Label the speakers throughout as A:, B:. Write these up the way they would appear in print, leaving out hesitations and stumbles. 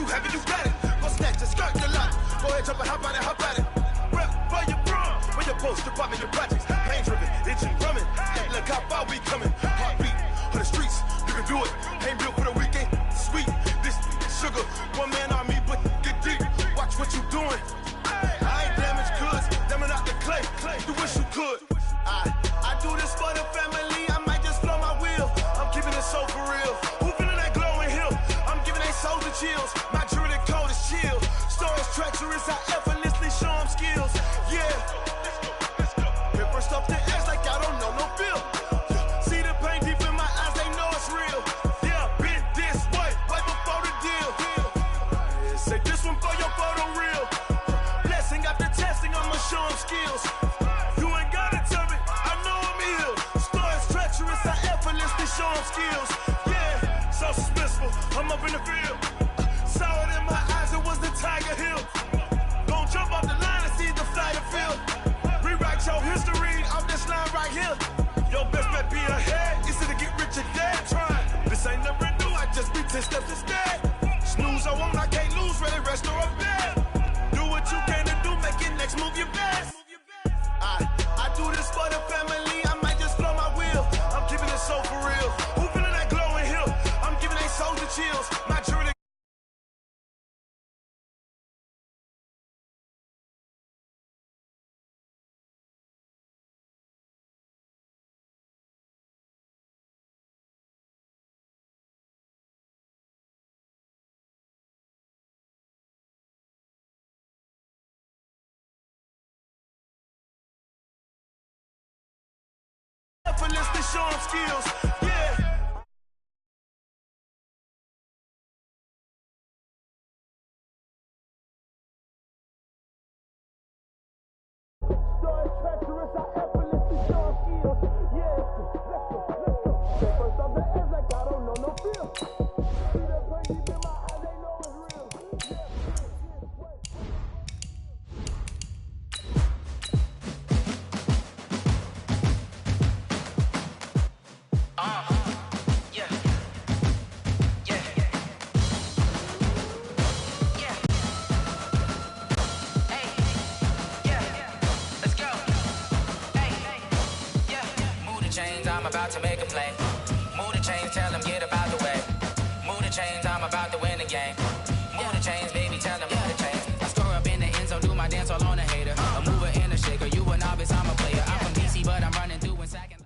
A: you have it, you got it. Go snatch it, skirt the lot. Go ahead, jump it, hop on it, hop on it. Rep for your bro, for your post, your pop, your projects. Pain driven, itching, drumming. Look how far we coming. Heartbeat for the streets, you can do it. Ain't built for the weekend. Sweet, this sugar, one man army, but get deep. Watch what you doing. I ain't damaged goods, damn it out the clay. You wish you could. I do this for the family. I might just blow my wheel. I'm keeping it so for real. Who feeling that glowing hill? I'm giving they souls the chills. My jewelry code is chill. Stories treacherous, I effortlessly show them skills. Yeah. Hit first off the edge like I don't know no feel. See the pain deep in my eyes, they know it's real. Yeah, been this way, right before the deal. Say this one for your photo reel. Blessing after testing, I'ma show them skills. You ain't gotta tell me, I know I'm ill. Stories treacherous, I effortlessly show them skills. Yeah, so suspenseful, I'm up in the field. Saw it in my eyes, it was the Tiger Hill. Gon' jump off the line and see the flight of field. Rewrite your history off this line right here. Your best bet be ahead, it's to get rich or dead trying. This ain't never new, I just be 10 steps instead. Snooze I won't, I can't lose, ready, rest or I'm dead. Do what you can to do, make it next move your best. I do this for the family, I might just blow my wheel. I'm keeping it so for real. Who feeling that glowing hill? I'm giving they souls the chills. My jewelry. Effortlessly show them skills. Yeah. Stories treacherous, I effortlessly show them skills. Yeah. Let's go. First off the edge like I don't know no feel. See the pain deep in my eyes, they know it's real.
B: I'm about to make a play. Move the chains, tell them get about the way. Move the chains, I'm about to win the game. Move the chains, baby, tell them move the chains. I score up in the end zone, do my dance all on a hater. A mover and a shaker, you a novice, I'm a player. I'm from DC, but I'm running through in second.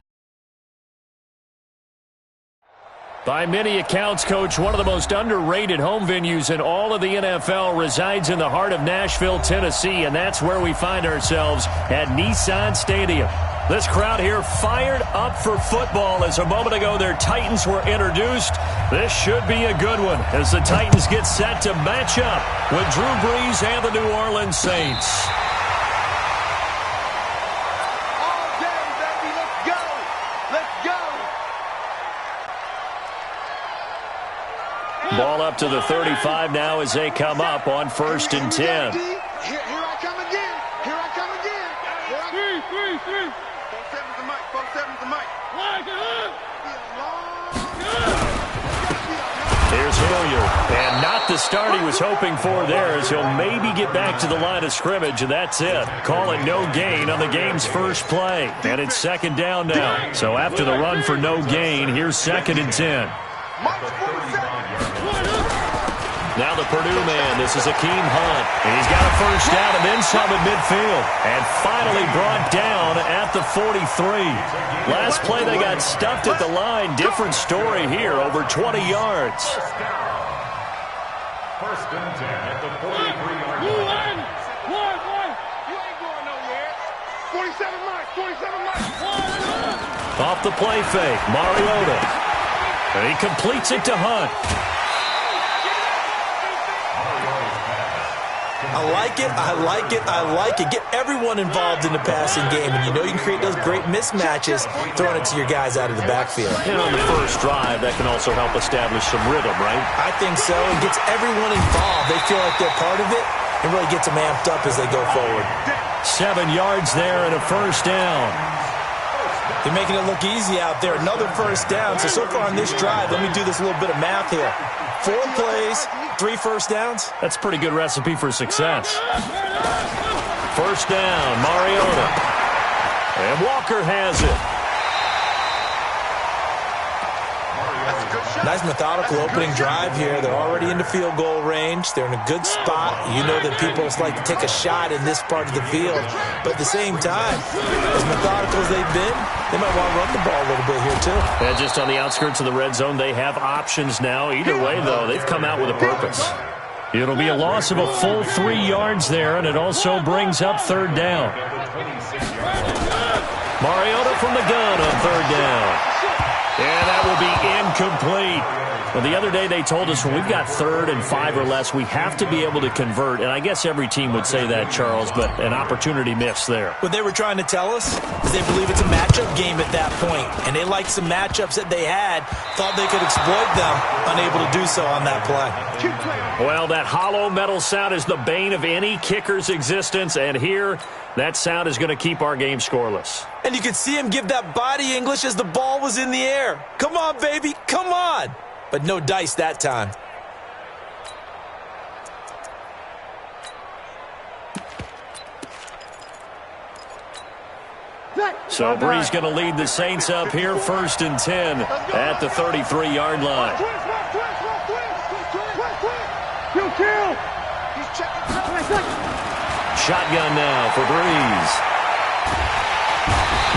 C: By many accounts, Coach, one of the most underrated home venues in all of the NFL resides in the heart of Nashville, Tennessee, and that's where we find ourselves at Nissan Stadium. This crowd here fired up for football as a moment ago their Titans were introduced. This should be a good one as the Titans get set to match up with Drew Brees and the New Orleans Saints.
A: All day, baby, let's go. Let's go.
C: Ball up to the 35 now as they come up on 1st and 10.
A: Here I come again. Here I come again. Three. 4-7's the mic. 4-7's the mic.
C: Here's Hilliard, and not the start he was hoping for there as he'll maybe get back to the line of scrimmage, and that's it. Call it no gain on the game's first play, and it's 2nd down now. So after the run for no gain, here's 2nd and 10. Now the Purdue man, this is Akeem Hunt. And he's got a 1st down and then some at midfield. And finally brought down at the 43. Last play they got stuffed at the line. Different story here, over 20 yards.
D: 1st and 10 at the 43-yard line.
A: You ain't going nowhere. 47 miles.
C: Off the play fake, Mariota. And he completes it to Hunt.
E: I like it. Get everyone involved in the passing game, and you know you can create those great mismatches throwing it to your guys out of the backfield.
C: And on the first drive, that can also help establish some rhythm, right?
E: I think so. It gets everyone involved. They feel like they're part of it, and really gets them amped up as they go forward.
C: 7 yards there and a 1st down.
E: They're making it look easy out there. Another 1st down. So far on this drive, let me do this little bit of math here. 4 plays, 3 first downs?
C: That's a pretty good recipe for success. First down, Mariota. And Walker has it.
E: Nice methodical opening drive here. They're already into field goal range. They're in a good spot. You know that people just like to take a shot in this part of the field. But at the same time, as methodical as they've been, they might want to run the ball a little bit here too.
C: Yeah, just on the outskirts of the red zone, they have options now. Either way, though, they've come out with a purpose. It'll be a loss of a full 3 yards there, and it also brings up third down. Mariota from the gun on third down. And that will be incomplete. Well, the other day they told us when we've got 3rd and 5 or less, we have to be able to convert. And I guess every team would say that, Charles, but an opportunity missed there.
E: What they were trying to tell us is they believe it's a matchup game at that point. And they liked some matchups that they had, thought they could exploit them, unable to do so on that play.
C: Well, that hollow metal sound is the bane of any kicker's existence. And here, that sound is going to keep our game scoreless.
E: And you could see him give that body English as the ball was in the air. Come on, baby, come on. But no dice that time.
C: So Bree's going to lead the Saints up here, 1st and 10 at the 33-yard line. Shotgun now for Breeze.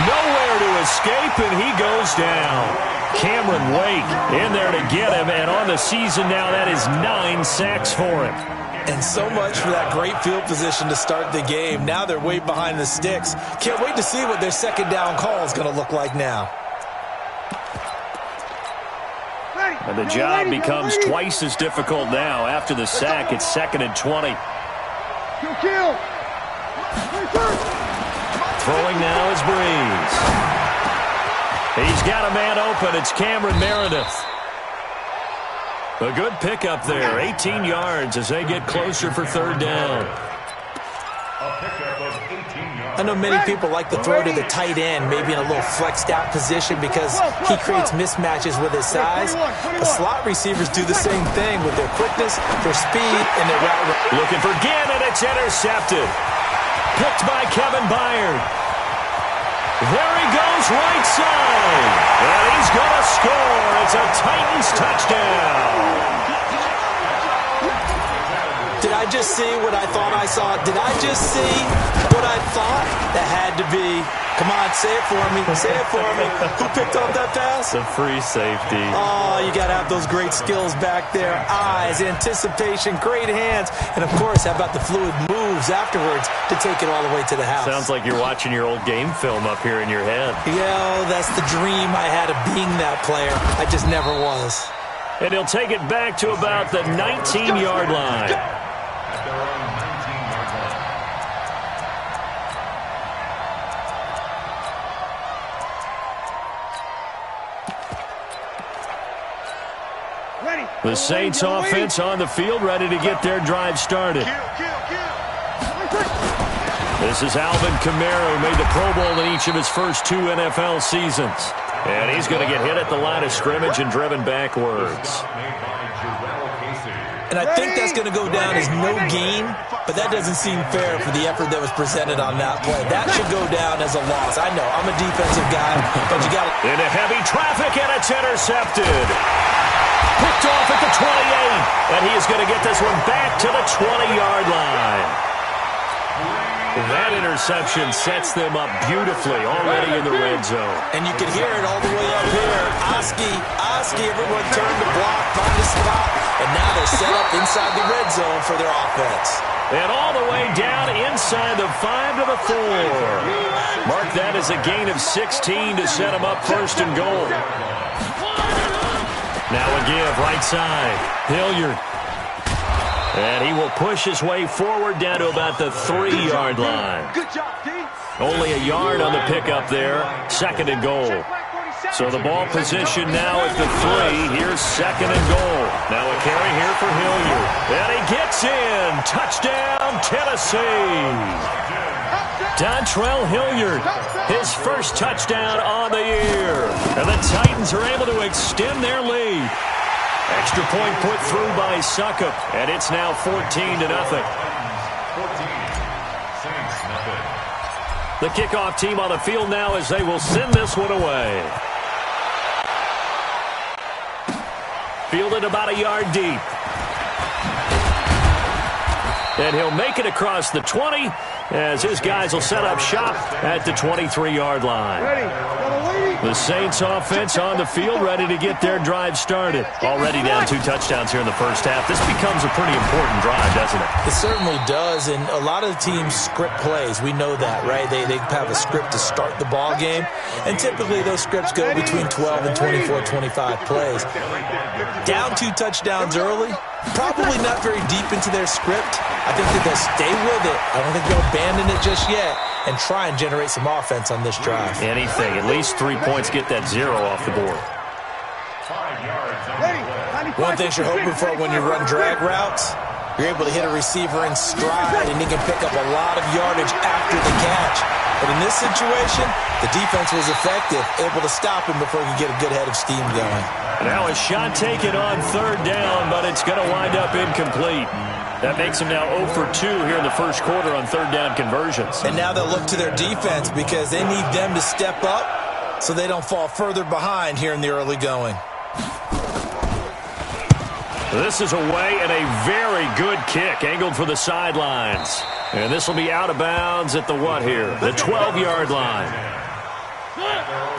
C: Nowhere to escape, and he goes down. Cameron Wake in there to get him, and on the season now, that is 9 sacks for him.
E: And so much for that great field position to start the game. Now they're way behind the sticks. Can't wait to see what their second down call is going to look like now.
C: And the job becomes twice as difficult now. After the sack, it's 2nd and 20. Throwing now is Breeze. He's got a man open. It's Cameron Meredith. A good pickup there. 18 yards as they get closer for third down.
E: I know many people like to throw to the tight end, maybe in a little flexed out position because he creates mismatches with his size. The slot receivers do the same thing with their quickness, their speed, and their route.
C: Looking for Gannon. It's intercepted. Picked by Kevin Byard. There he goes, right side. And he's going to score. It's a Titans touchdown.
E: Did I just see what I thought I saw? Did I just see what I thought? That had to be. Come on, say it for me. Say it for me. Who picked up that pass?
C: The free safety.
E: Oh, you got to have those great skills back there. Eyes, anticipation, great hands. And, of course, how about the fluid moves afterwards to take it all the way to the house?
C: Sounds like you're watching your old game film up here in your head.
E: Yeah, that's the dream I had of being that player. I just never was.
C: And he'll take it back to about the 19-yard line. The Saints offense on the field, ready to get their drive started. This is Alvin Kamara, who made the Pro Bowl in each of his first 2 NFL seasons. And he's going to get hit at the line of scrimmage and driven backwards.
E: And I think that's going to go down as no gain, but that doesn't seem fair for the effort that was presented on that play. That should go down as a loss. I know, I'm a defensive guy, but you got to...
C: Into heavy traffic, and it's intercepted. Picked off at the 28, and he is going to get this one back to the 20-yard line. That interception sets them up beautifully already in the red zone.
E: And you can hear it all the way up here. Oski, everyone turned to block, find a spot, and now they're set up inside the red zone for their offense.
C: And all the way down inside the 5 to the 4. Mark that as a gain of 16 to set them up 1st and goal. Now a give, right side. Hilliard. And he will push his way forward down to about the 3-yard line.
A: Good job, D.
C: Only a yard on the pickup there. 2nd and goal. So the ball position now at the 3. Here's 2nd and goal. Now a carry here for Hilliard. And he gets in. Touchdown, Tennessee. Dontrell Hilliard, his first touchdown on the year. And the Titans are able to extend their lead. Extra point put through by Suckup, and it's now 14-0.
D: 14. Saints, nothing.
C: The kickoff team on the field now as they will send this one away. Fielded about a yard deep. And he'll make it across the 20 as his guys will set up shop at the 23-yard line. The Saints offense on the field ready to get their drive started. Already down 2 touchdowns here in the first half. This becomes a pretty important drive, doesn't it?
E: It certainly does, and a lot of the teams script plays. We know that, right? They have a script to start the ball game, and typically those scripts go between 12 and 24, 25 plays. Down 2 touchdowns early, probably not very deep into their script. I think that they'll stay with it. I don't think they'll abandon it just yet and try and generate some offense on this drive.
C: Anything. At least 3 points get that 0 off the board.
D: 5 yards on the play.
E: One thing you're hoping for when you run drag routes, you're able to hit a receiver in stride, and he can pick up a lot of yardage after the catch. But in this situation, the defense was effective, able to stop him before he could get a good head of steam going.
C: Now a shot taken on 3rd down, but it's going to wind up incomplete. That makes them now 0 for 2 here in the first quarter on 3rd down conversions.
E: And now they'll look to their defense because they need them to step up so they don't fall further behind here in the early going.
C: This is away and a very good kick angled for the sidelines. And this will be out of bounds at the what here? The 12-yard line.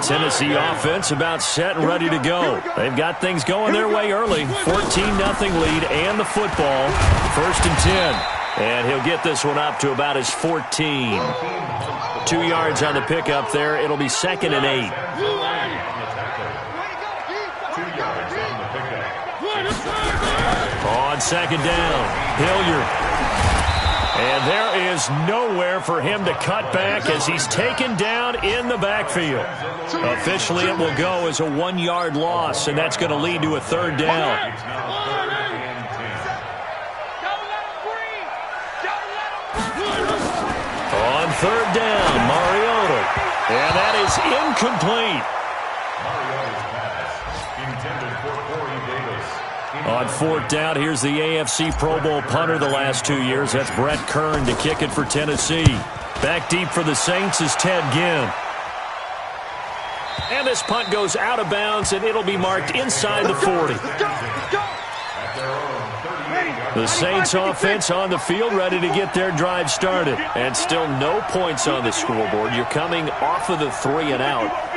C: Tennessee offense about set and ready to go. They've got things going their way early. 14-0 lead and the football. 1st and 10. And he'll get this one up to about his 14. 2 yards on the pickup there. It'll be 2nd and 8.
D: 2 yards on the pickup.
C: On 2nd down, Hilliard. And there is nowhere for him to cut back as he's taken down in the backfield. Officially, it will go as a 1-yard loss, and that's going to lead to a 3rd down. On 3rd down, Mariota. And that is incomplete. On 4th down, here's the AFC Pro Bowl punter the last 2 years. That's Brett Kern to kick it for Tennessee. Back deep for the Saints is Ted Ginn. And this punt goes out of bounds, and it'll be marked inside the 40. The Saints offense on the field ready to get their drive started. And still no points on the scoreboard. You're coming off of the 3 and out.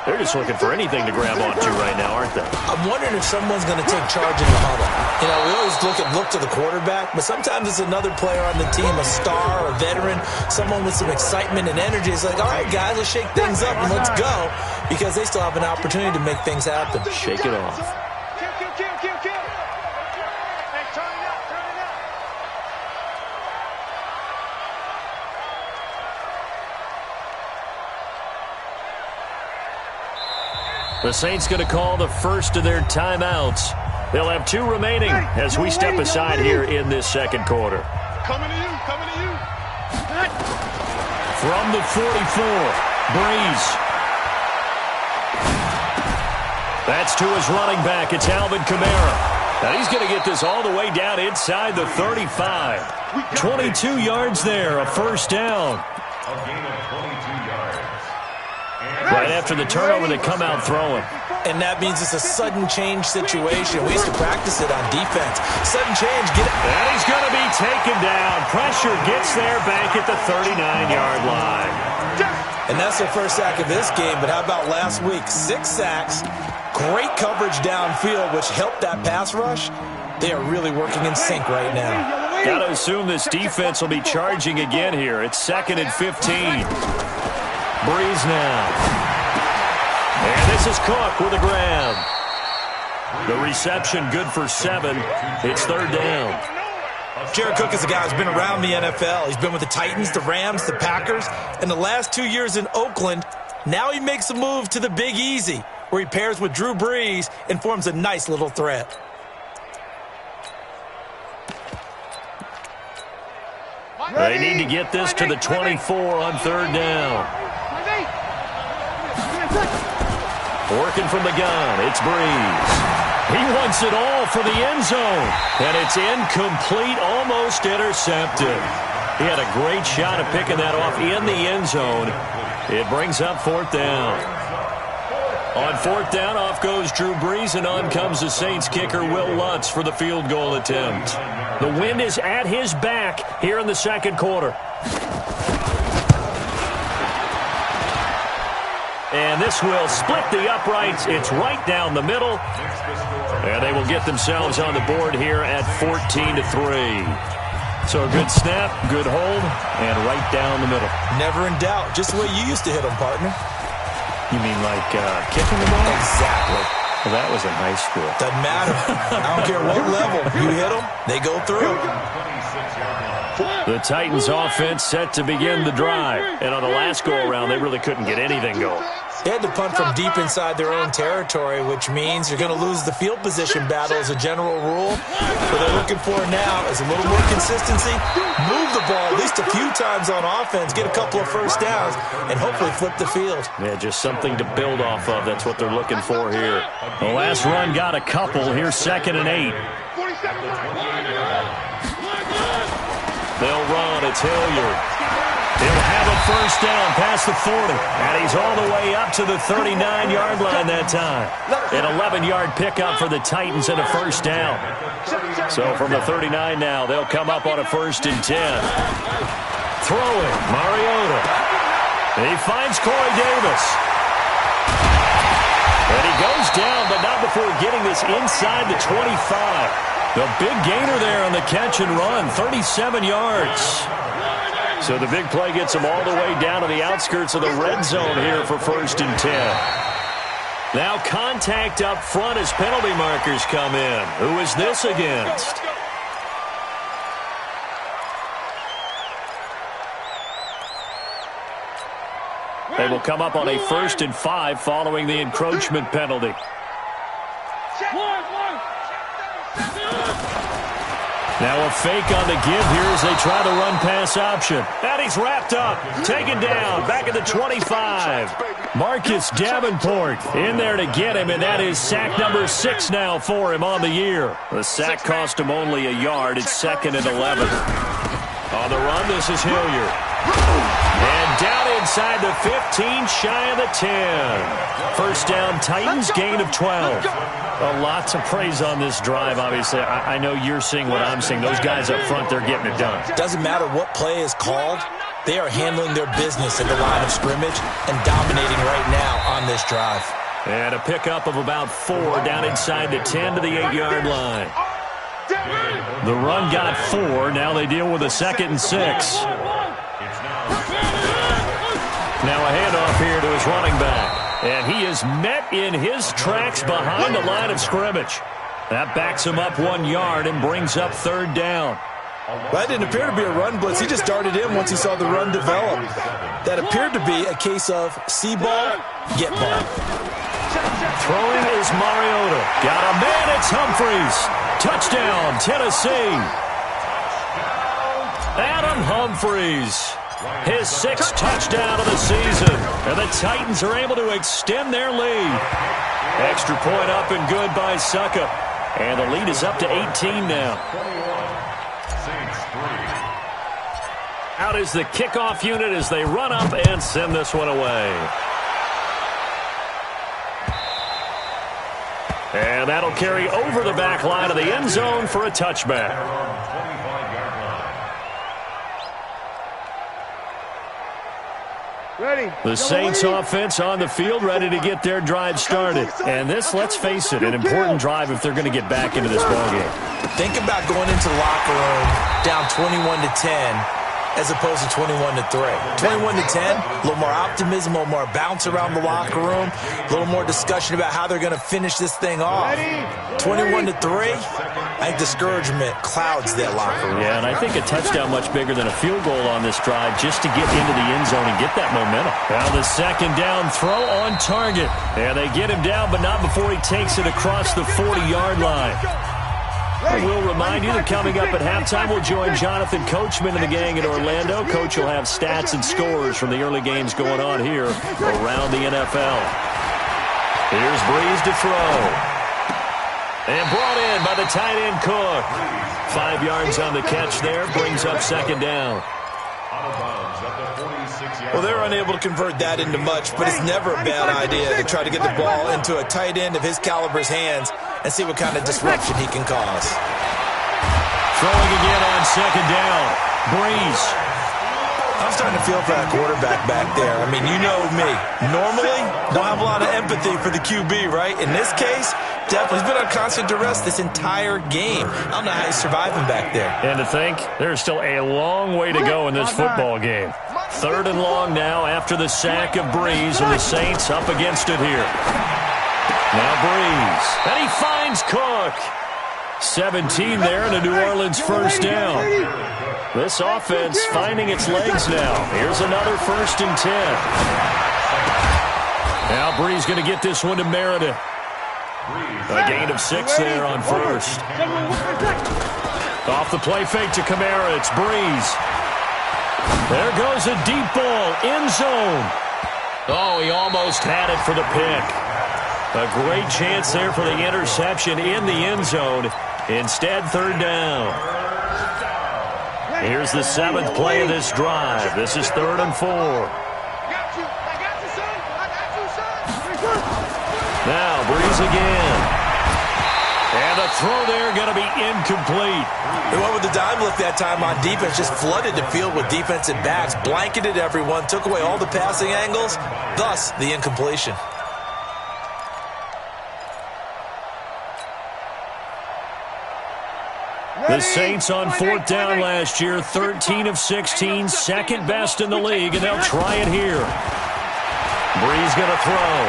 C: They're just looking for anything to grab onto right now, aren't they?
E: I'm wondering if someone's going to take charge in the huddle. You know, we always look to the quarterback, but sometimes it's another player on the team, a star, a veteran, someone with some excitement and energy. It's like, all right, guys, let's shake things up and let's go, because they still have an opportunity to make things happen.
C: Shake it off. The Saints going to call the first of their timeouts. They'll have 2 remaining as we step aside here in this 2nd quarter.
A: Coming to you, coming to you.
C: From the 44, Breeze. That's to his running back. It's Alvin Kamara. Now he's going to get this all the way down inside the 35. 22 yards there, a 1st down.
D: A gain of 22 yards.
C: Right after the turnover, they come out throwing.
E: And that means it's a sudden change situation. We used to practice it on defense. Sudden change, get it.
C: And he's going to be taken down. Pressure gets there back at the 39-yard line.
E: And that's their first sack of this game, but how about last week? 6 sacks, great coverage downfield, which helped that pass rush. They are really working in sync right now.
C: Got to assume this defense will be charging again here. It's 2nd and 15. Breeze now. And this is Cook with a grab. The reception good for 7. It's 3rd down.
E: Jared Cook is a guy who's been around the NFL. He's been with the Titans, the Rams, the Packers, and the last 2 years in Oakland. Now he makes a move to the Big Easy, where he pairs with Drew Brees and forms a nice little threat.
C: They need to get this to the 24 on 3rd down. Working from the gun, it's Breeze. He wants it all for the end zone. And it's incomplete, almost intercepted. He had a great shot at picking that off in the end zone. It brings up 4th down. On 4th down, off goes Drew Brees, and on comes the Saints kicker, Will Lutz, for the field goal attempt. The wind is at his back here in the second quarter. And this will split the uprights. It's right down the middle. And they will get themselves on the board here at 14-3. So a good snap, good hold, and right down the middle.
E: Never in doubt. Just the way you used to hit them, partner.
C: You mean like kicking the ball?
E: Exactly.
C: Well, that was in high school.
E: Doesn't matter. I don't care what level. You hit them, they go through.
C: The Titans offense set to begin the drive. And on the last go-around, they really couldn't get anything going.
E: They had to punt from deep inside their own territory, which means you're going to lose the field position battle as a general rule. What they're looking for now is a little more consistency, move the ball at least a few times on offense, get a couple of first downs, and hopefully flip the field.
C: Yeah, just something to build off of. That's what they're looking for here. The last run got a couple. Here's 2nd and 8. They'll run. It's Hilliard. He'll have a first down past the 40. And he's all the way up to the 39-yard line that time. An 11-yard pickup for the Titans and a first down. So from the 39 now, they'll come up on a 1st and 10. Throwing, Mariota. He finds Corey Davis. And he goes down, but not before getting this inside the 25. The big gainer there on the catch and run, 37 yards. So the big play gets them all the way down to the outskirts of the red zone here for 1st and 10. Now contact up front as penalty markers come in. Who is this against? They will come up on a 1st and 5 following the encroachment penalty. Now a fake on the give here as they try the run-pass option. And he's wrapped up, taken down, back at the 25. Marcus Davenport in there to get him, and that is sack number 6 now for him on the year. The sack cost him only a yard. It's 2nd and 11. On the run, this is Hilliard. And down inside the 15, shy of the 10. First down, Titans, gain of 12. A lot to praise on this drive, obviously. I know you're seeing what I'm seeing. Those guys up front, they're getting it done.
E: Doesn't matter what play is called. They are handling their business at the line of scrimmage and dominating right now on this drive.
C: And a pickup of about 4 down inside the 10 to the 8-yard line. The run got 4. Now they deal with a 2nd and 6. Now a handoff here to his running back. And he is met in his tracks behind the line of scrimmage. That backs him up 1 yard and brings up 3rd down.
E: Well, that didn't appear to be a run blitz. He just darted in once he saw the run develop. That appeared to be a case of see ball, get ball.
C: Throwing is Mariota. Got a man, it's Humphries. Touchdown, Tennessee. Adam Humphries. His 6th touchdown of the season. And the Titans are able to extend their lead. Extra point up and good by Suckup. And the lead is up to 18 now. Out is the kickoff unit as they run up and send this one away. And that'll carry over the back line of the end zone for a touchback. The Saints offense on the field, ready to get their drive started. And this, let's face it, an important drive if they're going to get back into this ballgame.
E: Think about going into the locker room down 21-10 as opposed to 21-3. 21-10, a little more optimism, a little more bounce around the locker room, a little more discussion about how they're going to finish this thing off. 21-3, I think discouragement clouds that locker room.
C: Yeah, and I think a touchdown much bigger than a field goal on this drive just to get into the end zone and get that momentum. Now the 2nd down throw on target. And they get him down, but not before he takes it across the 40-yard line. We'll remind you that coming up at halftime, we'll join Jonathan Coachman and the gang in Orlando. Coach will have stats and scores from the early games going on here around the NFL. Here's Brees to throw. And brought in by the tight end Cook. 5 yards on the catch there, brings up second down.
E: Well, they're unable to convert that into much, but it's never a bad idea to try to get the ball into a tight end of his caliber's hands and see what kind of disruption he can cause.
C: Throwing again on second down. Breeze.
E: I'm starting to feel for that quarterback back there. I mean, you know me. Normally, don't have a lot of empathy for the QB, right? In this case, definitely. He's been on constant duress this entire game. I don't know how he's surviving back there.
C: And to think, there's still a long way to go in this football game. 3rd and long now after the sack of Breeze, and the Saints up against it here. Now Breeze. And he finds Cook. 17 there, and a New Orleans first down. This offense finding its legs now. Here's another 1st and 10. Now Breeze going to get this one to Meredith. A gain of 6 there on 1st. Off the play fake to Kamara. It's Breeze. There goes a deep ball. End zone. Oh, he almost had it for the pick. A great chance there for the interception in the end zone. Instead, 3rd down. Here's the 7th play of this drive. This is 3rd and 4. Now, Breeze again. And the throw there going to be incomplete.
E: They went with the dime look that time on defense, just flooded the field with defensive backs, blanketed everyone, took away all the passing angles, thus the incompletion.
C: The Saints on 4th down last year, 13 of 16, second best in the league, and they'll try it here. Breeze going to throw.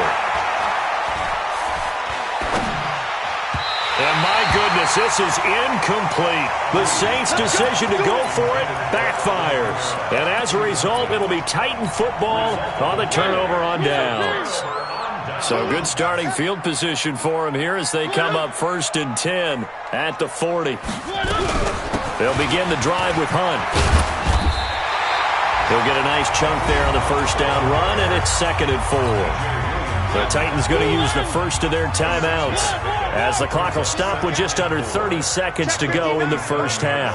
C: And my goodness, this is incomplete. The Saints' decision to go for it backfires. And as a result, it'll be Titan football on the turnover on downs. So good starting field position for him here as they come up 1st and 10 at the 40. They'll begin the drive with Hunt. He'll get a nice chunk there on the 1st down run, and it's 2nd and 4. The Titans going to use the first of their timeouts as the clock will stop with just under 30 seconds to go in the first half.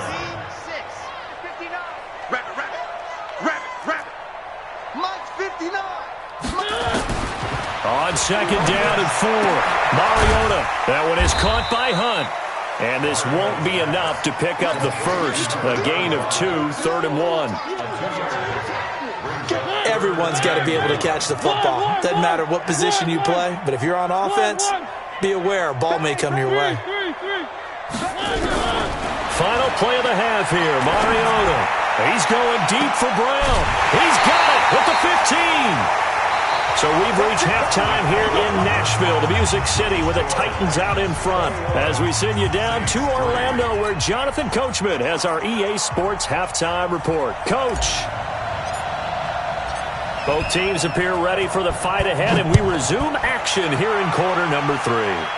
C: On 2nd down and 4, Mariota. That one is caught by Hunt. And this won't be enough to pick up the first. A gain of 2, 3rd and 1.
E: Everyone's got to be able to catch the football. Doesn't matter what position you play, but if you're on offense, be aware a ball may come your way.
C: Final play of the half here, Mariota. He's going deep for Brown. He's got it at the 15. So we've reached halftime here in Nashville, the Music City, with the Titans out in front. As we send you down to Orlando, where Jonathan Coachman has our EA Sports halftime report. Coach. Both teams appear ready for the fight ahead, and we resume action here in quarter number 3.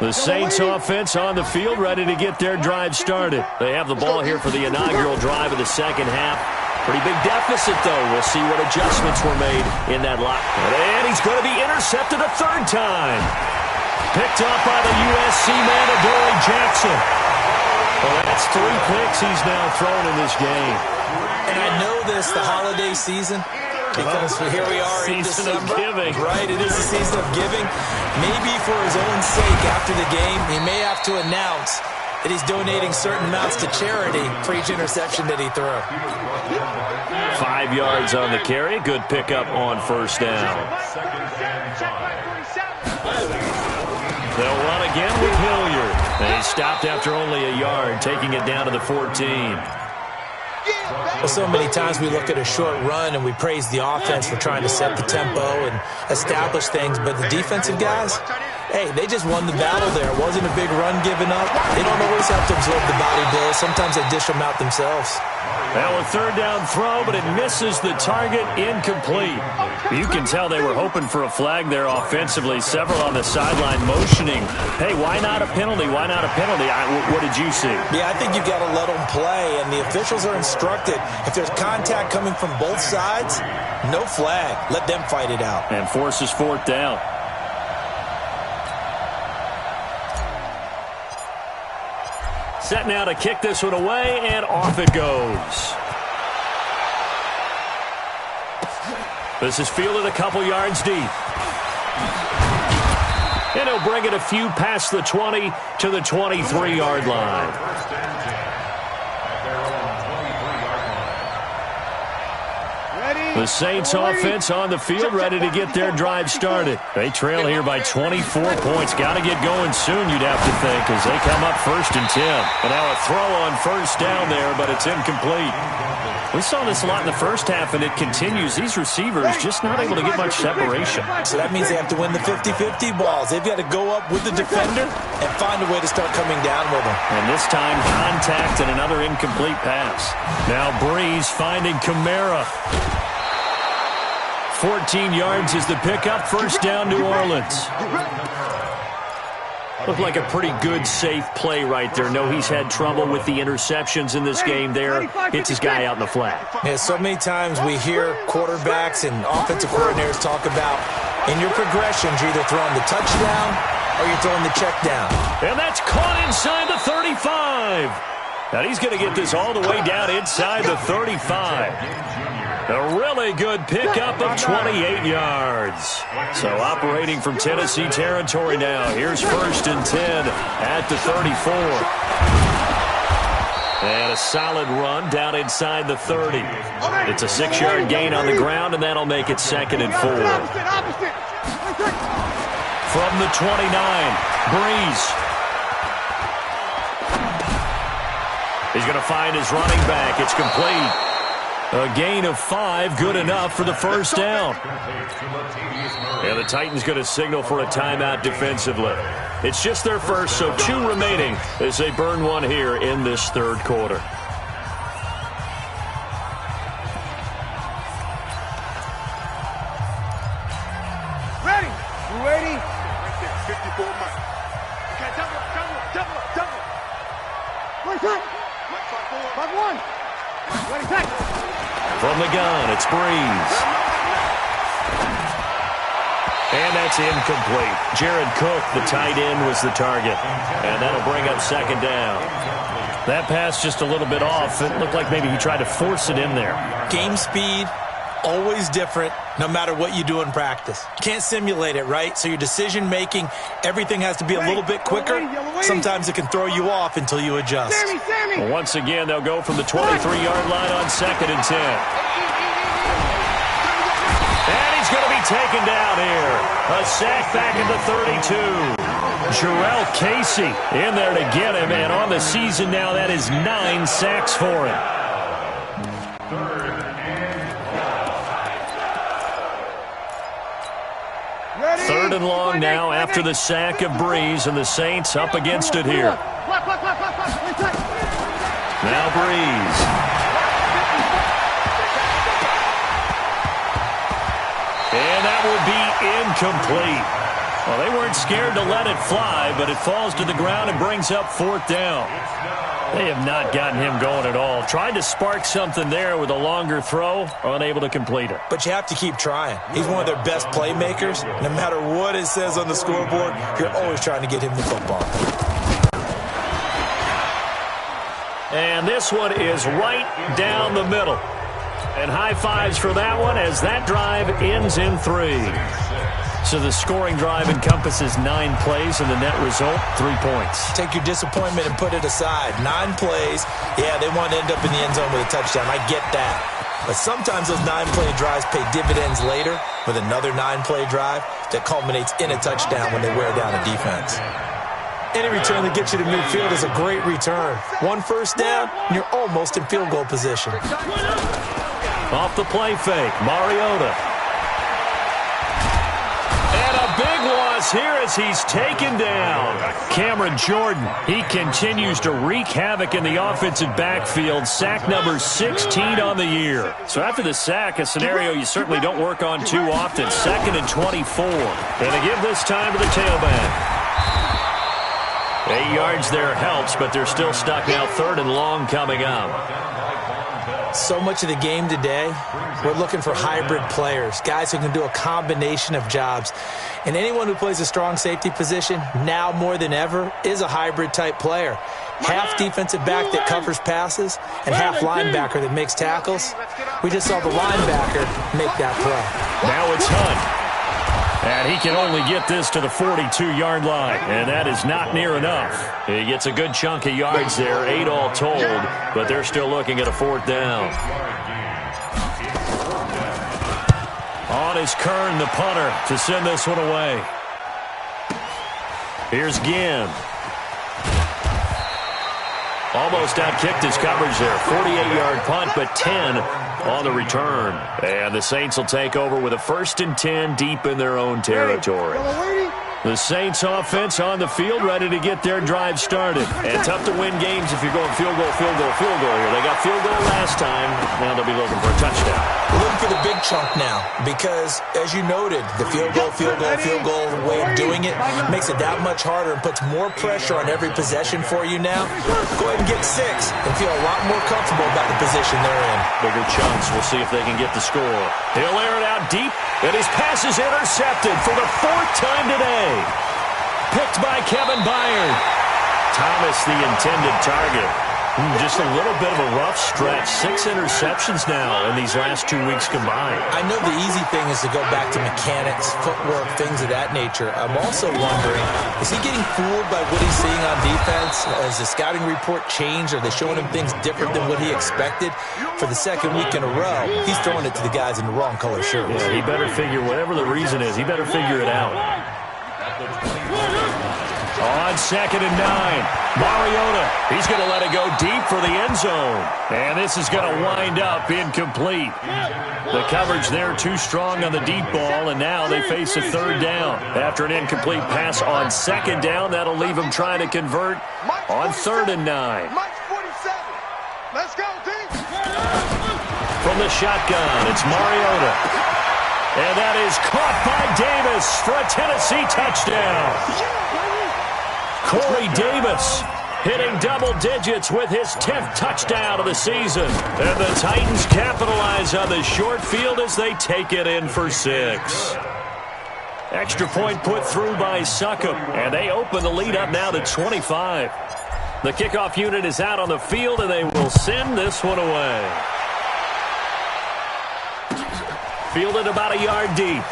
C: The Saints offense on the field, ready to get their drive started. They have the ball here for the inaugural drive of the second half. Pretty big deficit, though. We'll see what adjustments were made in that lock. And he's going to be intercepted a 3rd time. Picked up by the USC man, Adoree Jackson. Well, that's 3 picks he's now thrown in this game.
E: And I know this, the holiday season, because here we are in December.
C: Season of giving.
E: Right, it is the season of giving. Maybe for his own sake after the game, he may have to announce that he's donating certain amounts to charity for each interception that he threw.
C: 5 yards on the carry. Good pickup on 1st down. They'll run again with Hilliard. And he stopped after only a yard, taking it down to the 14.
E: Well, so many times we look at a short run and we praise the offense for trying to set the tempo and establish things, but the defensive guys, Hey, they just won the battle there. It wasn't a big run given up. They don't always have to absorb the body blows. Sometimes they dish them out themselves.
C: Now a third down throw, but it misses the target, incomplete. You can tell they were hoping for a flag there offensively. Several on the sideline motioning. Hey, why not a penalty? Why not a penalty? What did you see?
E: Yeah, I think you've got to let them play, and the officials are instructed. If there's contact coming from both sides, no flag. Let them fight it out.
C: And forces fourth down. Set now to kick this one away, and off it goes. This is fielded a couple yards deep. And he'll bring it a few past the 20 to the 23-yard line. The Saints offense on the field, ready to get their drive started. They trail here by 24 points. Got to get going soon, you'd have to think, as they come up 1st and 10. And now a throw on first down there, but it's incomplete. We saw this a lot in the first half, and it continues. These receivers just not able to get much separation.
E: So that means they have to win the 50-50 balls. They've got to go up with the defender and find a way to start coming down with them.
C: And this time, contact and another incomplete pass. Now Breeze finding Kamara. 14 yards is the pickup. First down, New Orleans. Looked like a pretty good, safe play right there. No, he's had trouble with the interceptions in this game there. Hits his guy out in the flat.
E: Yeah, so many times we hear quarterbacks and offensive coordinators talk about, in your progressions, you're either throwing the touchdown or you're throwing the check down.
C: And that's caught inside the 35. Now he's going to get this all the way down inside the 35. A really good pickup of 28 yards. So operating from Tennessee territory now. Here's 1st and 10 at the 34. And a solid run down inside the 30. It's a 6-yard gain on the ground, and that'll make it 2nd and 4. From the 29, Breeze. He's going to find his running back. It's complete. A gain of 5, good enough for the first down. And the Titans going to signal for a timeout defensively. It's just their first, so 2 remaining as they burn one here in this third quarter.
A: Ready? You ready? Right there, 54 miles. Okay, double. One shot. 5-1. Ready, back.
C: From the gun, it's Breeze. And that's incomplete. Jared Cook, the tight end, was the target. And that'll bring up 2nd down. That pass just a little bit off. It looked like maybe he tried to force it in there.
E: Game speed, always different, no matter what you do in practice. You can't simulate it, right? So your decision-making, everything has to be a little bit quicker. Sometimes it can throw you off until you adjust.
C: Well, once again, they'll go from the 23-yard line on 2nd and 10. And he's going to be taken down here. A sack back at the 32. Jarrell Casey in there to get him, and on the season now, that is 9 sacks for him. Third and long now after the sack of Breeze, and the Saints up against it here. Now Breeze. And that will be incomplete. Well, they weren't scared to let it fly, but it falls to the ground and brings up 4th down. They have not gotten him going at all. Tried to spark something there with a longer throw, unable to complete it.
E: But you have to keep trying. He's one of their best playmakers. No matter what it says on the scoreboard, you're always trying to get him the football.
C: And this one is right down the middle. And high fives for that one as that drive ends in 3. So the scoring drive encompasses 9 plays, and the net result, 3 points.
E: Take your disappointment and put it aside. 9 plays, yeah, they want to end up in the end zone with a touchdown. I get that. But sometimes those 9-play drives pay dividends later with another 9-play drive that culminates in a touchdown when they wear down a defense. Any return that gets you to midfield is a great return. 1 first down, and you're almost in field goal position.
C: Off the play fake, Mariota. And a big loss here as he's taken down. Cameron Jordan, he continues to wreak havoc in the offensive backfield. Sack number 16 on the year. So after the sack, a scenario you certainly don't work on too often. 2nd and 24. And they give this time to the tailback. 8 yards there helps, but they're still stuck now. 3rd and long coming up.
E: So much of the game today, we're looking for hybrid players, guys who can do a combination of jobs. And anyone who plays a strong safety position, now more than ever, is a hybrid type player. Half defensive back that covers passes and half linebacker that makes tackles. We just saw the linebacker make that play.
C: Now it's Hunt. And he can only get this to the 42-yard line, and that is not near enough. He gets a good chunk of yards there, 8 all told, but they're still looking at a 4th down. On is Kern, the punter, to send this one away. Here's Ginn. Almost outkicked his coverage there. 48-yard punt, but 10 on the return. And the Saints will take over with a 1st and 10 deep in their own territory. The Saints offense on the field, ready to get their drive started. And tough to win games if you're going field goal here. They got field goal last time. Now they'll be looking for a touchdown.
E: We're looking for the big chunk now because, as you noted, the field goal way of doing it makes it that much harder and puts more pressure on every possession for you now. Go ahead and get 6 and feel a lot more comfortable about the position they're in.
C: Bigger chunks. We'll see if they can get the score. He'll air it out deep, and his pass is intercepted for the 4th time today. Picked by Kevin Byard. Thomas, the intended target. Just a little bit of a rough stretch. 6 interceptions now in these last 2 weeks combined.
E: I know the easy thing is to go back to mechanics, footwork, things of that nature. I'm also wondering, is he getting fooled by what he's seeing on defense? Has the scouting report changed? Are they showing him things different than what he expected? For the 2nd week in a row, he's throwing it to the guys in the wrong color shirts.
C: Yeah, he better figure, whatever the reason is, he better figure it out. On 2nd and 9, Mariota, he's going to let it go deep for the end zone. And this is going to wind up incomplete. The coverage there too strong on the deep ball, and now they face a 3rd down. After an incomplete pass on 2nd down, that'll leave them trying to convert on 3rd and 9.
A: Let's go, team.
C: From the shotgun, it's Mariota. And that is caught by Davis for a Tennessee touchdown. Corey Davis hitting double digits with his 10th touchdown of the season. And the Titans capitalize on the short field as they take it in for 6. Extra point put through by Succop, and they open the lead up now to 25. The kickoff unit is out on the field, and they will send this one away. Fielded about a yard deep.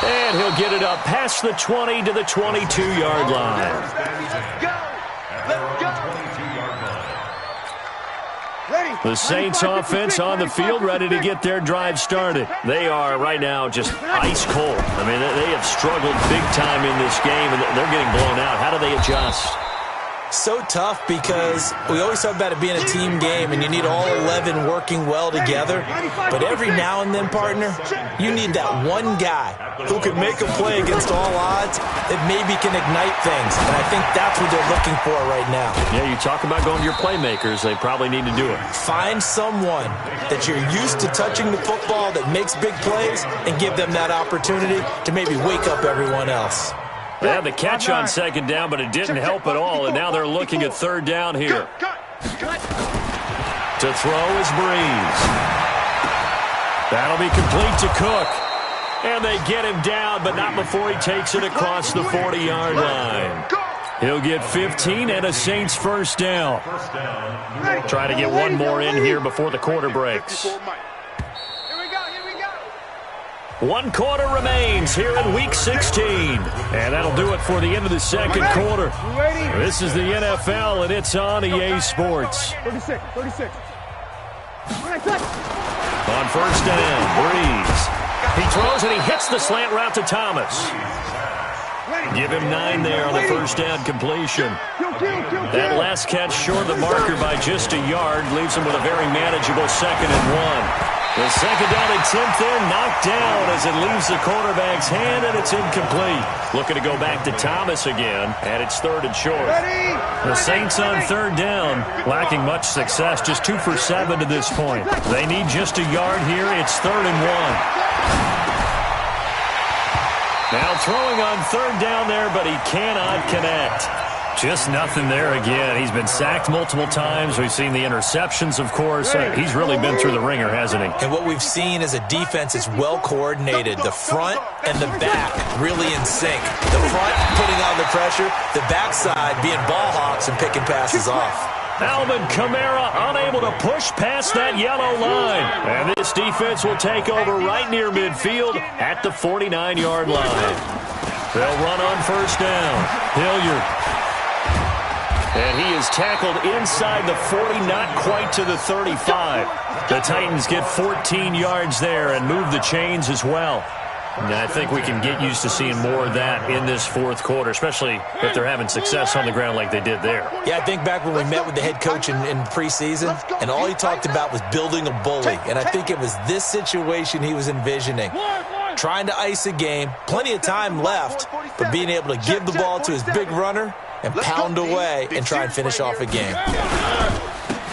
C: And he'll get it up past the 20 to the 22-yard line. The Saints offense on the field ready to get their drive started. They are right now just ice cold. I mean, they have struggled big time in this game, and they're getting blown out. How do they adjust?
E: So tough because we always talk about it being a team game and you need all 11 working well together. But every now and then, partner, you need that one guy who can make a play against all odds that maybe can ignite things. And I think that's what they're looking for right now.
C: Yeah, you talk about going to your playmakers. They probably need to do it.
E: Find someone that you're used to touching the football that makes big plays and give them that opportunity to maybe wake up everyone else.
C: They had the catch on 2nd down, but it didn't help at all, and now they're looking at 3rd down here. To throw is Breeze. That'll be complete to Cook. And they get him down, but not before he takes it across the 40-yard line. He'll get 15 and a Saints 1st down. Try to get one more in here before the quarter breaks. 1 quarter remains here in Week 16. And that'll do it for the end of the 2nd quarter. This is the NFL, and it's on EA Sports.
A: 36.
C: On 1st down, Breeze. He throws, and he hits the slant route to Thomas. Give him 9 there on the 1st down completion. That last catch short of the marker by just a yard leaves him with a very manageable 2nd and 1. The second down and 10th there, knocked down as it leaves the quarterback's hand, and it's incomplete. Looking to go back to Thomas again, and it's 3rd and short. The Saints on 3rd down, lacking much success, just 2 for 7 to this point. They need just a yard here. It's 3rd and 1. Now throwing on 3rd down there, but he cannot connect. Just nothing there again. He's been sacked multiple times. We've seen the interceptions, of course. He's really been through the ringer, hasn't he?
E: And what we've seen is a defense that's well coordinated. The front and the back really in sync. The front putting on the pressure, the backside being ball hawks and picking passes off.
C: Alvin Kamara unable to push past that yellow line. And this defense will take over right near midfield at the 49-yard line. They'll run on 1st down. Hilliard. And he is tackled inside the 40, not quite to the 35. The Titans get 14 yards there and move the chains as well. And I think we can get used to seeing more of that in this 4th quarter, especially if they're having success on the ground like they did there.
E: Yeah, I think back when we met with the head coach in preseason, and all he talked about was building a bully. And I think it was this situation he was envisioning. Trying to ice a game, plenty of time left, but being able to give the ball to his big runner and pound away and try and finish off a game.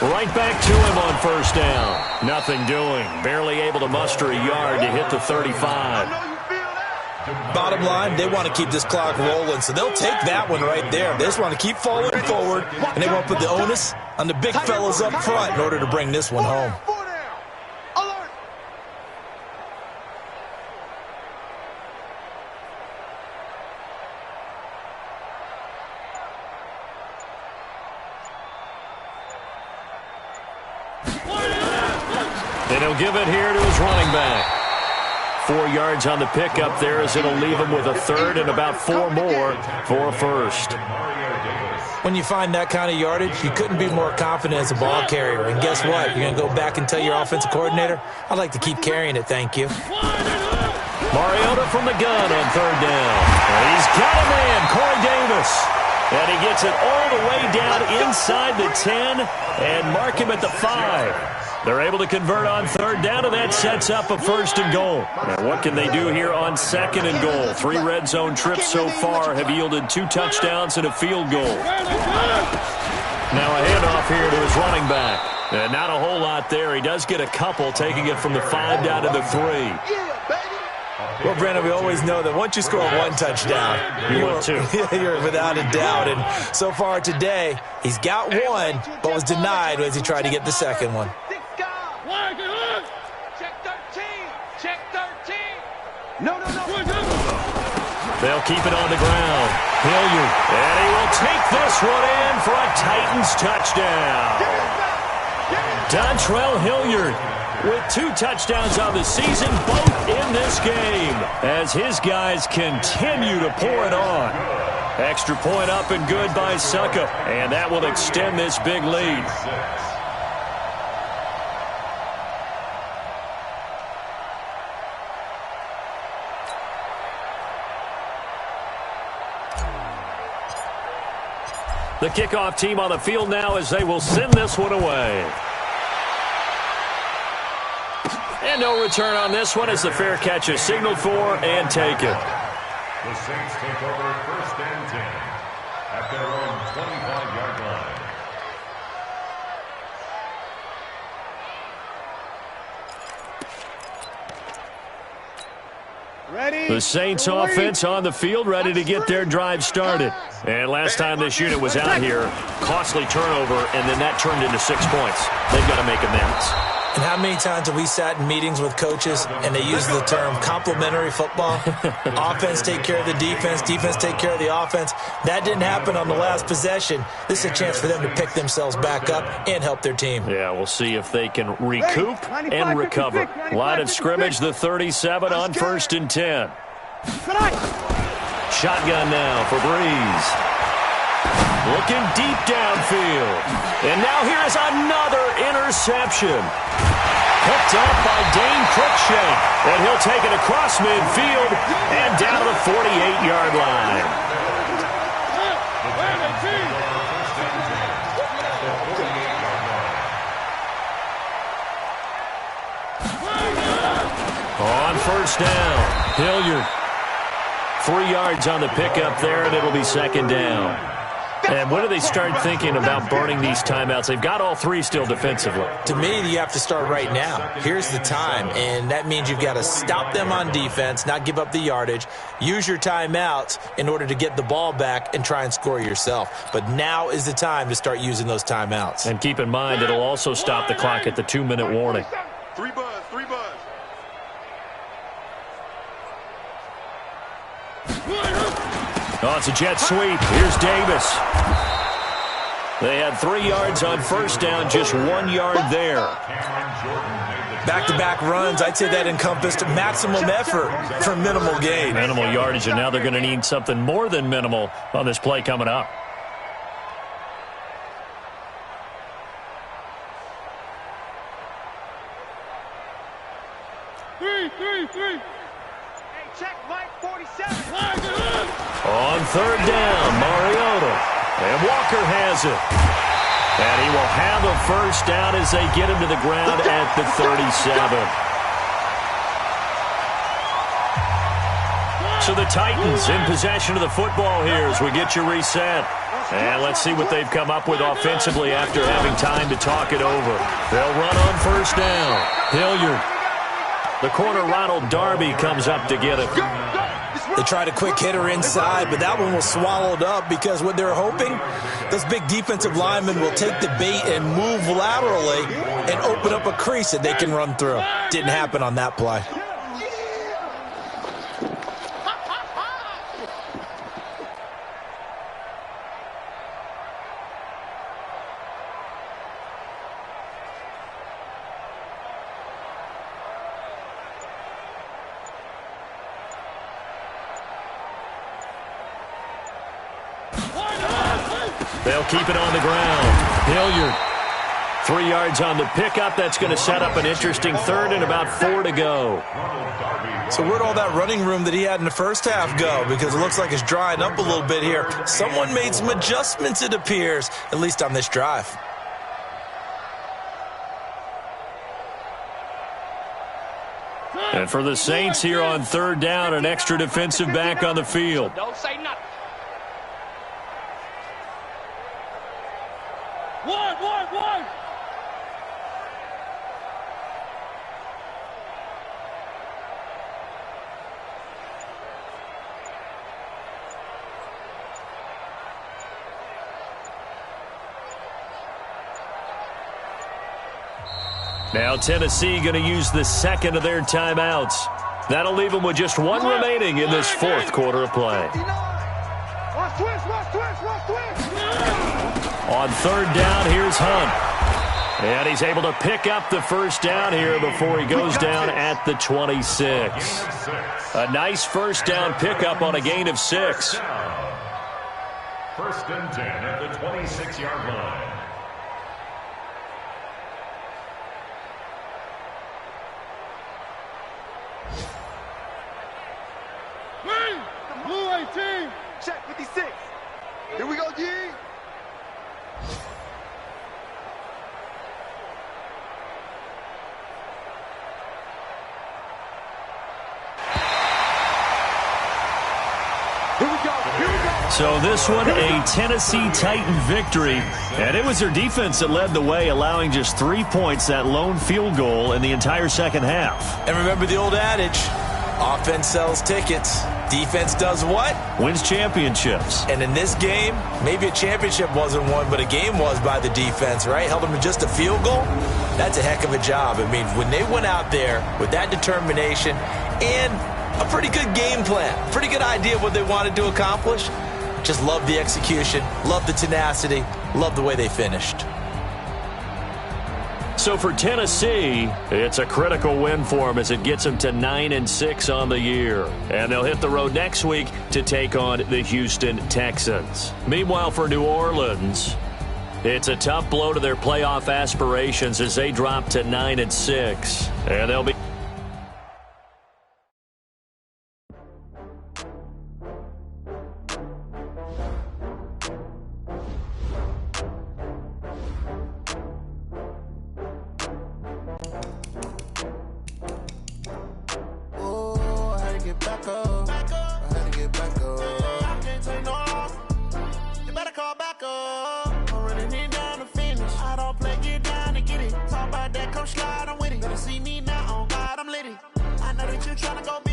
C: Right back to him on 1st down. Nothing doing. Barely able to muster a yard to hit the 35.
E: Bottom line, they want to keep this clock rolling, so they'll take that one right there. They just want to keep falling forward, and they want to put the onus on the big fellas up front in order to bring this one home.
C: And he'll give it here to his running back. 4 yards on the pickup there as it'll leave him with a 3rd and about 4 more for a 1st.
E: When you find that kind of yardage, you couldn't be more confident as a ball carrier. And guess what? You're going to go back and tell your offensive coordinator, I'd like to keep carrying it, thank you.
C: Mariota from the gun on 3rd down. And he's got a man, Corey Davis. And he gets it all the way down inside the 10 and mark him at the 5. They're able to convert on 3rd down, and that sets up a 1st and goal. Now, what can they do here on 2nd and goal? 3 red zone trips so far have yielded 2 touchdowns and a field goal. Now a handoff here to his running back. And not a whole lot there. He does get a couple, taking it from the 5 down to the 3.
E: Well, Brandon, we always know that once you score 1 touchdown,
C: you're 2.
E: You're without a doubt. And so far today, he's got 1, but was denied as he tried to get the 2nd one.
A: Check 13. Check 13. No.
C: They'll keep it on the ground. Hilliard. And he will take this one in for a Titans touchdown. Dontrell Hilliard with 2 touchdowns on the season, both in this game, as his guys continue to pour it on. Extra point up and good by Suckup, and that will extend this big lead. The kickoff team on the field now as they will send this one away. And no return on this one as the fair catch is signaled for and taken.
D: The Saints take over 1st and 10 at their own 25-yard line.
C: The Saints offense on the field, ready to get their drive started. And last time this unit was out here, costly turnover, and then that turned into 6 points. They've got to make amends.
E: And how many times have we sat in meetings with coaches and they use the term complementary football? Offense take care of the defense, defense take care of the offense. That didn't happen on the last possession. This is a chance for them to pick themselves back up and help their team.
C: Yeah, we'll see if they can recoup and recover. Line of scrimmage, the 37 on 1st and 10. Shotgun now for Breeze. Looking deep downfield. And now here is another interception. Picked up by Dane Cruikshank. And he'll take it across midfield and down to the 48-yard line. On first down, Hilliard. 3 yards on the pickup there, and it'll be second down. And when do they start thinking about burning these timeouts? They've got all 3 still defensively.
E: To me, you have to start right now. Here's the time, and that means you've got to stop them on defense, not give up the yardage, use your timeouts in order to get the ball back and try and score yourself. But now is the time to start using those timeouts.
C: And keep in mind, it'll also stop the clock at the 2-minute warning.
A: 3 buzz.
C: Oh, it's a jet sweep. Here's Davis. They had 3 yards on first down, just 1 yard there.
E: Back-to-back runs, I'd say that encompassed maximum effort for minimal gain.
C: Minimal yardage, and now they're going to need something more than minimal on this play coming up.
F: Three. Hey, check Mike 47.
C: On third down, Mariota. And Walker has it. And he will have a first down as they get him to the ground at the 37. So the Titans in possession of the football here as we get you reset. And let's see what they've come up with offensively after having time to talk it over. They'll run on first down. Hilliard. The corner, Ronald Darby, comes up to get it.
E: They tried a quick hitter inside, but that one was swallowed up because what they're hoping, those big defensive linemen will take the bait and move laterally and open up a crease that they can run through. Didn't happen on that play.
C: They'll keep it on the ground. Hilliard, 3 yards on the pickup. That's going to set up an interesting third and about 4 to go.
E: So where'd all that running room that he had in the first half go? Because it looks like it's drying up a little bit here. Someone made some adjustments, it appears, at least on this drive.
C: And for the Saints here on third down, an extra defensive back on the field.
F: Don't say nothing. One.
C: Now Tennessee going to use the second of their timeouts. That'll leave them with just 1 remaining in this fourth quarter of play.
F: Watch twist.
C: On third down, here's Hunt. And he's able to pick up the first down here before he goes down at the 26. A nice first down pickup on a gain of 6.
D: First and 10 at the 26-yard line.
F: Blue 18. Check 56. Here we go, G.
C: So this one, a Tennessee Titan victory. And it was their defense that led the way, allowing just 3 points, that lone field goal in the entire second half.
E: And remember the old adage, offense sells tickets. Defense does what?
C: Wins championships.
E: And in this game, maybe a championship wasn't won, but a game was by the defense, right? Held them to just a field goal. That's a heck of a job. I mean, when they went out there with that determination and a pretty good game plan, pretty good idea of what they wanted to accomplish, just love the execution, love the tenacity, love the way they finished.
C: So for Tennessee, it's a critical win for them as it gets them to 9-6 on the year. And they'll hit the road next week to take on the Houston Texans. Meanwhile, for New Orleans, it's a tough blow to their playoff aspirations as they drop to 9-6. And they'll be...
G: slide, I'm with it. Better see me now, oh God, I'm litty. I know that you tryna go